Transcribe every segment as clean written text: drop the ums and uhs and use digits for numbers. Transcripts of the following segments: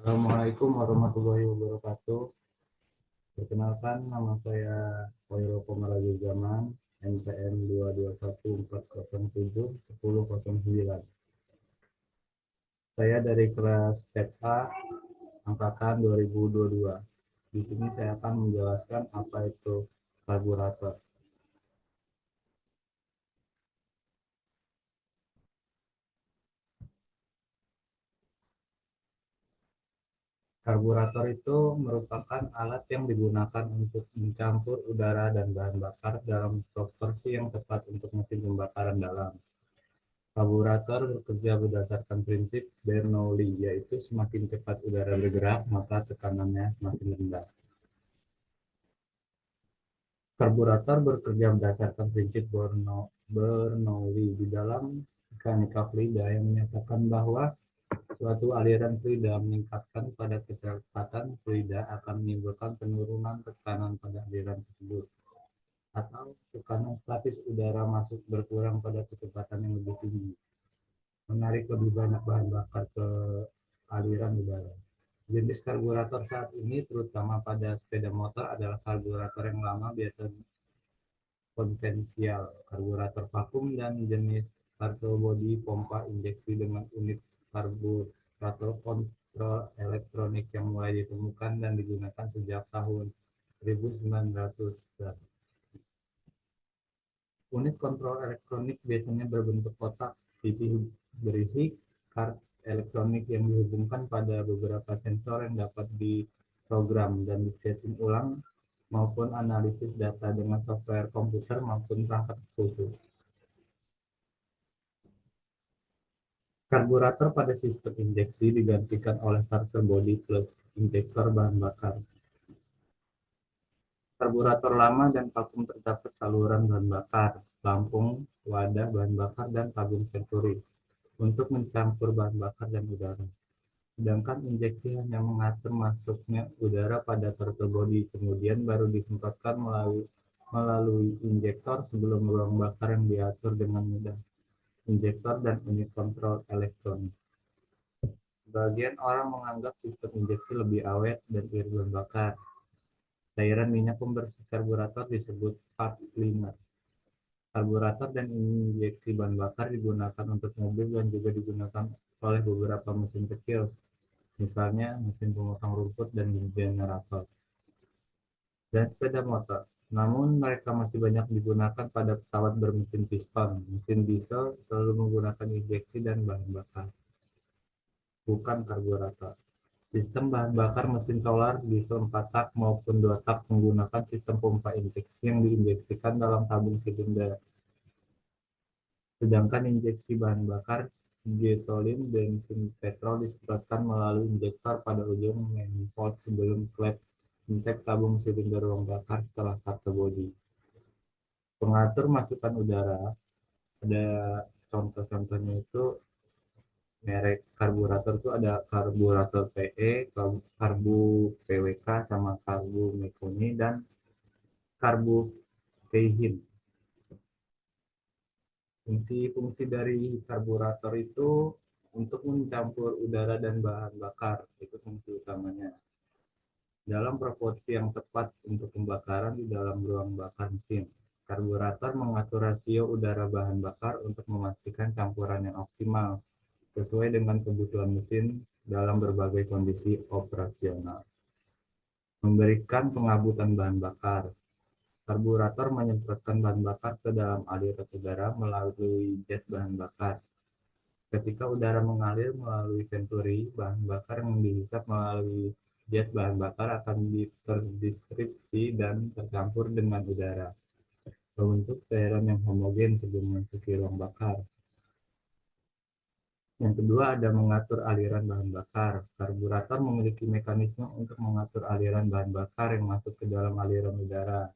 Assalamualaikum warahmatullahi wabarakatuh. Perkenalkan, nama saya Koiro Komarajuzaman, NPM 221407109. Saya dari kelas TK angkatan 2022. Di sini saya akan menjelaskan apa itu karburator. Karburator itu merupakan alat yang digunakan untuk mencampur udara dan bahan bakar dalam proporsi yang tepat untuk mesin pembakaran dalam. Karburator bekerja berdasarkan prinsip Bernoulli, yaitu semakin cepat udara bergerak, maka tekanannya semakin rendah. Karburator bekerja berdasarkan prinsip Bernoulli di dalam mekanika fluida yang menyatakan bahwa suatu aliran fluida meningkatkan pada kecepatan fluida akan menimbulkan penurunan tekanan pada aliran tersebut, atau tekanan statis udara masuk berkurang pada kecepatan yang lebih tinggi, menarik lebih banyak bahan bakar ke aliran udara. Jenis karburator saat ini, terutama pada sepeda motor, adalah karburator yang lama, biasa konvensial, karburator vakum, dan jenis cartridge body pompa injeksi dengan unit karburator kontrol elektronik yang mulai ditemukan dan digunakan sejak tahun 1900. Unit kontrol elektronik biasanya berbentuk kotak pipih berisi kart elektronik yang dihubungkan pada beberapa sensor yang dapat diprogram dan disetting ulang maupun analisis data dengan software komputer maupun perangkat khusus. Karburator pada sistem injeksi digantikan oleh starter body plus injektor bahan bakar. Karburator lama dan vakum terdapat saluran bahan bakar, pelampung, wadah bahan bakar, dan tabung venturi untuk mencampur bahan bakar dan udara. Sedangkan injeksi hanya mengatur masuknya udara pada throttle body, kemudian baru disemprotkan melalui injektor sebelum ruang bakar yang diatur dengan mudah, injektor dan unit kontrol elektronik. Sebagian orang menganggap sistem injeksi lebih awet dan irit bahan bakar. Cairan minyak pembersih karburator disebut spark cleaner. Karburator dan injeksi bahan bakar digunakan untuk mobil dan juga digunakan oleh beberapa mesin kecil, misalnya mesin pemotong rumput dan generator, dan sepeda motor. Namun mereka masih banyak digunakan pada pesawat bermesin piston. Mesin diesel selalu menggunakan injeksi dan bahan bakar, bukan karburator. Sistem bahan bakar mesin solar diesel 4 tak maupun 2 tak menggunakan sistem pompa injeksi yang diinjeksikan dalam tabung silinder. Sedangkan injeksi bahan bakar gasolin, bensin, petrol disemprotkan melalui injektor pada ujung manifold sebelum klep intake tabung silinder ruang bakar setelah starter body. Pengatur masukan udara, ada contoh-contohnya itu merek karburator itu ada karburator PE, karbu PWK, sama karbu Mekoni, dan karbu Keihin. Fungsi-fungsi dari karburator itu untuk mencampur udara dan bahan bakar, itu fungsi utamanya. Dalam proporsi yang tepat untuk pembakaran di dalam ruang bakar mesin. Karburator mengatur rasio udara bahan bakar untuk memastikan campuran yang optimal sesuai dengan kebutuhan mesin dalam berbagai kondisi operasional. Memberikan pengabutan bahan bakar. Karburator menyemprotkan bahan bakar ke dalam aliran udara melalui jet bahan bakar. Ketika udara mengalir melalui venturi, bahan bakar yang dihisap melalui jet bahan bakar akan terdistripsi dan tercampur dengan udara, membentuk cairan yang homogen sebelum memasuki ruang bakar. Yang kedua ada mengatur aliran bahan bakar. Karburator memiliki mekanisme untuk mengatur aliran bahan bakar yang masuk ke dalam aliran udara.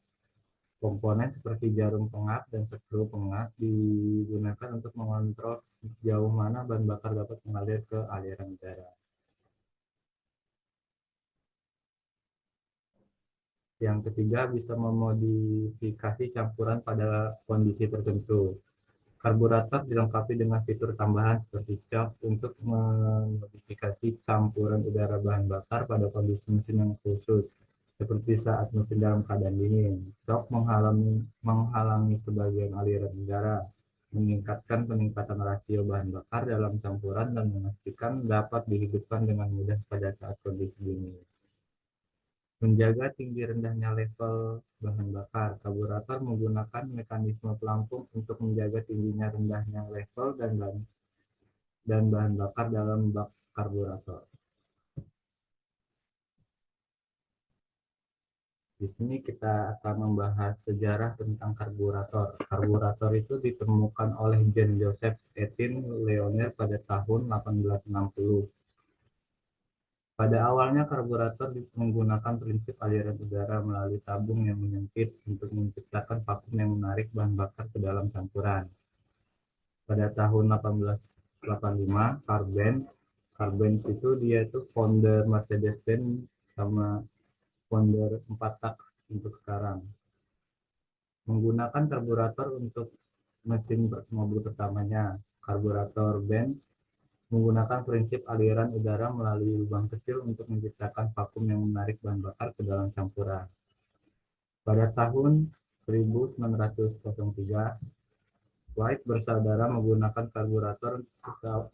Komponen seperti jarum pengap dan skru pengap digunakan untuk mengontrol sejauh mana bahan bakar dapat mengalir ke aliran udara. Yang ketiga bisa memodifikasi campuran pada kondisi tertentu. Karburator dilengkapi dengan fitur tambahan seperti shock untuk memodifikasi campuran udara bahan bakar pada kondisi mesin yang khusus, seperti saat mesin dalam keadaan dingin. Shock menghalangi sebagian aliran udara, meningkatkan peningkatan rasio bahan bakar dalam campuran dan memastikan dapat dihidupkan dengan mudah pada saat kondisi dingin. Menjaga tinggi rendahnya level bahan bakar, karburator menggunakan mekanisme pelampung untuk menjaga tingginya rendahnya level dan bahan bakar dalam bak karburator. Di sini kita akan membahas sejarah tentang karburator. Karburator itu ditemukan oleh Jean Joseph Etienne Leonard pada tahun 1860. Pada awalnya, karburator menggunakan prinsip aliran udara melalui tabung yang menyempit untuk menciptakan vakum yang menarik bahan bakar ke dalam campuran. Pada tahun 1885, Carl Benz itu dia itu founder Mercedes-Benz sama founder 4 tak untuk sekarang. Menggunakan karburator untuk mesin mobil pertamanya, karburator Benz menggunakan prinsip aliran udara melalui lubang kecil untuk menciptakan vakum yang menarik bahan bakar ke dalam campuran. Pada tahun 1903, White bersaudara menggunakan karburator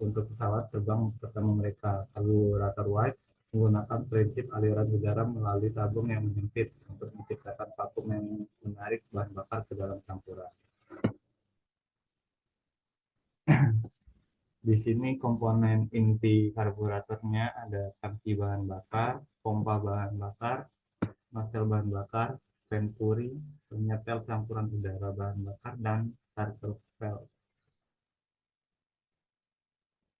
untuk pesawat terbang pertama mereka. Karburator White menggunakan prinsip aliran udara melalui tabung yang menyempit untuk menciptakan vakum yang menarik bahan bakar ke dalam campuran. Di sini komponen inti karburatornya ada tangki bahan bakar, pompa bahan bakar, nozzle bahan bakar, venturi, penyetel campuran udara bahan bakar, dan starter valve.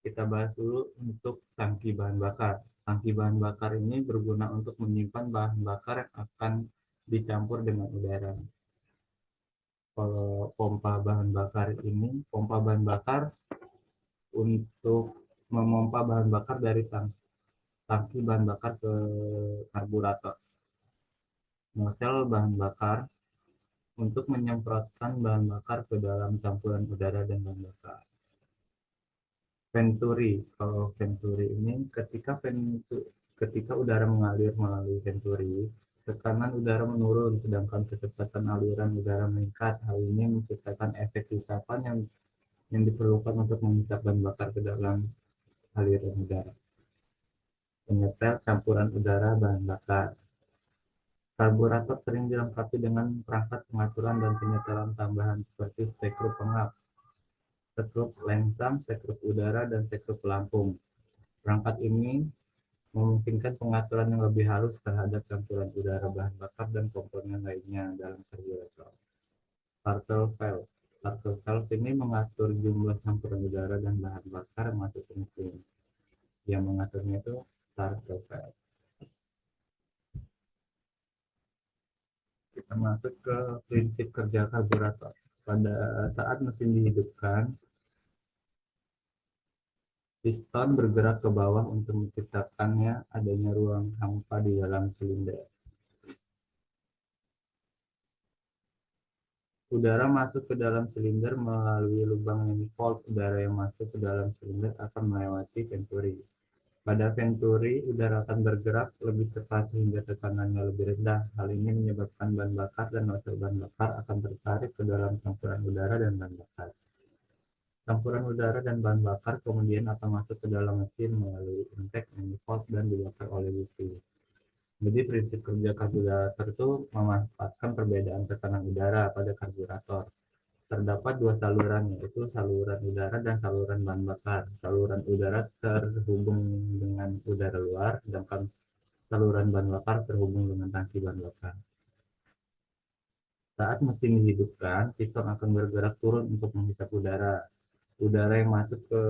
Kita bahas dulu untuk tangki bahan bakar. Tangki bahan bakar ini berguna untuk menyimpan bahan bakar yang akan dicampur dengan udara. Kalau pompa bahan bakar ini, pompa bahan bakar untuk memompa bahan bakar dari tangki bahan bakar ke karburator. Nozzle bahan bakar untuk menyemprotkan bahan bakar ke dalam campuran udara dan bahan bakar. Venturi, kalau venturi ini ketika udara mengalir melalui venturi, tekanan udara menurun sedangkan kecepatan aliran udara meningkat. Hal ini menciptakan efek hisapan yang diperlukan untuk menghisap bahan bakar ke dalam aliran udara. Penyetel campuran udara bahan bakar. Karburator sering dilengkapi dengan perangkat pengaturan dan penyetelan tambahan seperti skrup pengap, skrup lengsam, skrup udara, dan skrup pelampung. Perangkat ini memungkinkan pengaturan yang lebih halus terhadap campuran udara bahan bakar dan komponen lainnya dalam karburator. Starter valve. Starter valve ini mengatur jumlah campuran udara dan bahan bakar yang masuk ke mesin. Yang mengaturnya itu starter valve. Kita masuk ke prinsip kerja karburator. Pada saat mesin dihidupkan, piston bergerak ke bawah untuk menciptakannya adanya ruang hampa di dalam silinder. Udara masuk ke dalam silinder melalui lubang manifold. Udara yang masuk ke dalam silinder akan melewati venturi. Pada venturi, udara akan bergerak lebih cepat sehingga tekanannya lebih rendah. Hal ini menyebabkan bahan bakar dan nozzle bahan bakar akan tertarik ke dalam campuran udara dan bahan bakar. Campuran udara dan bahan bakar kemudian akan masuk ke dalam mesin melalui intake, manifold, dan dibakar oleh busi. Jadi prinsip kerja karburator itu memanfaatkan perbedaan tekanan udara pada karburator. Terdapat dua saluran, yaitu saluran udara dan saluran bahan bakar. Saluran udara terhubung dengan udara luar, sedangkan saluran bahan bakar terhubung dengan tangki bahan bakar. Saat mesin dihidupkan, piston akan bergerak turun untuk menghisap udara. Udara yang masuk ke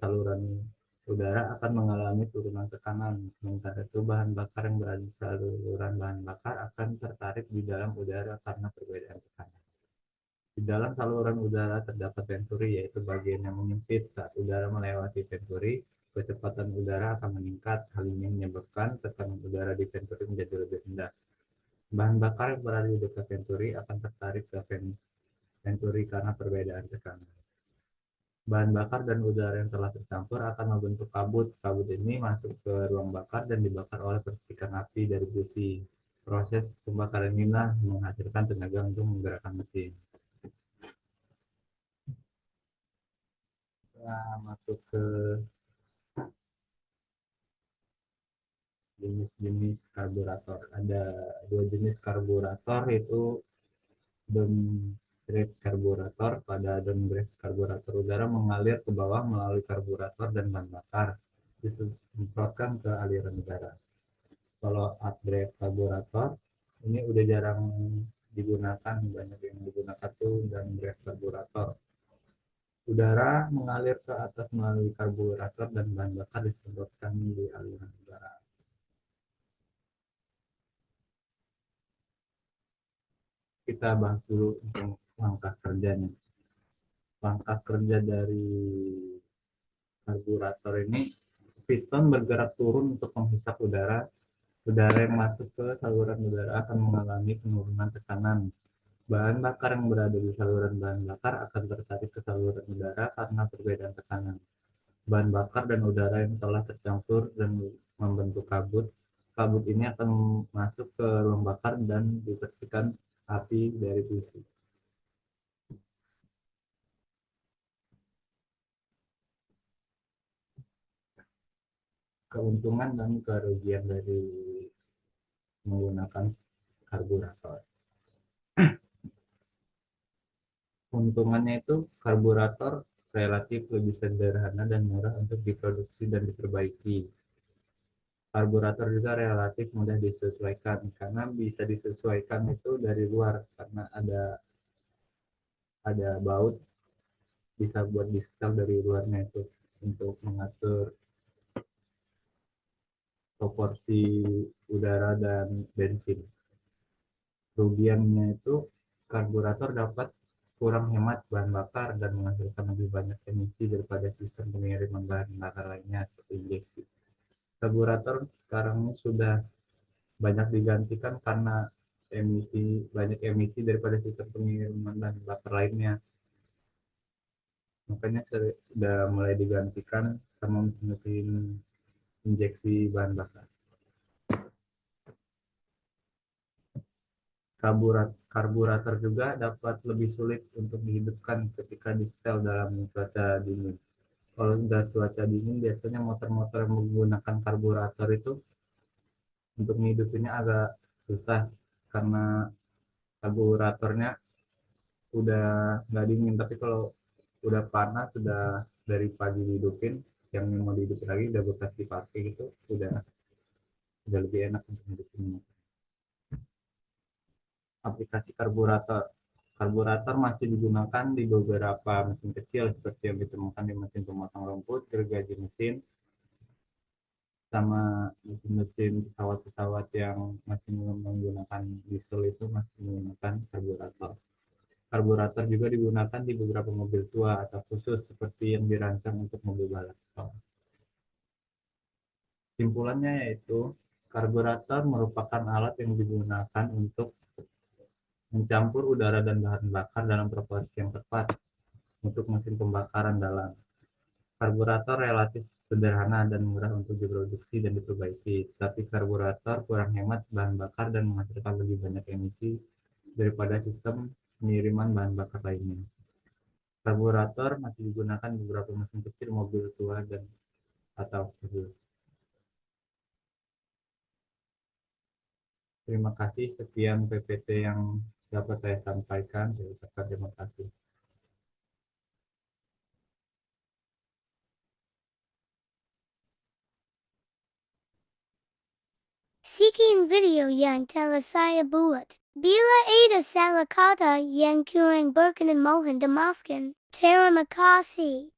saluran udara akan mengalami turunan tekanan, sementara itu bahan bakar yang berada di saluran bahan bakar akan tertarik di dalam udara karena perbedaan tekanan. Di dalam saluran udara terdapat venturi, yaitu bagian yang menyempit. Saat udara melewati venturi, kecepatan udara akan meningkat. Hal ini menyebabkan tekanan udara di venturi menjadi lebih rendah. Bahan bakar yang berada di dekat venturi akan tertarik ke venturi karena perbedaan tekanan. Bahan bakar dan udara yang telah tercampur akan membentuk kabut. Kabut ini masuk ke ruang bakar dan dibakar oleh percikan api dari busi. Proses pembakaran inilah menghasilkan tenaga untuk menggerakkan mesin. Nah, masuk ke jenis-jenis karburator. Ada dua jenis karburator, yaitu downgrade karburator. Pada downgrade karburator, udara mengalir ke bawah melalui karburator dan bahan bakar disemprotkan ke aliran udara. Kalau upgrade karburator ini udah jarang digunakan, banyak yang digunakan tuh downgrade karburator. Udara mengalir ke atas melalui karburator dan bahan bakar disemprotkan di aliran udara. Kita bahas dulu untuk langkah kerjanya. Langkah kerja dari karburator ini, piston bergerak turun untuk menghisap udara. Udara yang masuk ke saluran udara akan mengalami penurunan tekanan. Bahan bakar yang berada di saluran bahan bakar akan tertarik ke saluran udara karena perbedaan tekanan. Bahan bakar dan udara yang telah tercampur dan membentuk kabut. Kabut ini akan masuk ke ruang bakar dan dipercikan api dari busi. Keuntungan dan kerugian dari menggunakan karburator. Keuntungannya itu karburator relatif lebih sederhana dan murah untuk diproduksi dan diperbaiki. Karburator juga relatif mudah disesuaikan karena bisa disesuaikan itu dari luar karena ada baut, bisa buat di setel dari luarnya itu untuk mengatur proporsi udara dan bensin. Kerugiannya itu karburator dapat kurang hemat bahan bakar dan menghasilkan lebih banyak emisi daripada sistem pengiriman bahan bakar lainnya seperti injeksi. Karburator sekarang ini sudah banyak digantikan karena banyak emisi daripada sistem pengiriman bahan bakar lainnya. Makanya sudah mulai digantikan sama mesin injeksi bahan bakar. Karburator juga dapat lebih sulit untuk dihidupkan ketika di setel dalam cuaca dingin. Kalau sudah cuaca dingin, biasanya motor-motor yang menggunakan karburator itu untuk menghidupinnya agak susah karena karburatornya udah nggak dingin. Tapi kalau udah panas, sudah dari pagi dihidupin, yang mau dihidupin lagi udah bekas dipakai gitu, udah lebih enak untuk hidupinnya. Aplikasi karburator. Karburator masih digunakan di beberapa mesin kecil seperti yang ditemukan di mesin pemotong rumput, gergaji mesin, sama mesin-mesin pesawat-pesawat yang masih menggunakan diesel itu masih menggunakan karburator. Karburator juga digunakan di beberapa mobil tua atau khusus seperti yang dirancang untuk mobil balap. Simpulannya yaitu karburator merupakan alat yang digunakan untuk mencampur udara dan bahan bakar dalam proporsi yang tepat untuk mesin pembakaran dalam. Karburator relatif sederhana dan murah untuk diproduksi dan diperbaiki, tapi karburator kurang hemat bahan bakar dan menghasilkan lebih banyak emisi daripada sistem pengiriman bahan bakar lainnya. Karburator masih digunakan di beberapa mesin kecil, mobil tua, dan atau kecil. Terima kasih, sekian PPT yang dapat saya sampaikan. Saya ucapkan terima kasih. Seeking video yang telah saya buat. Bila ada salah kata yang kurang berkenan mohon dimaafkan. Terima kasih.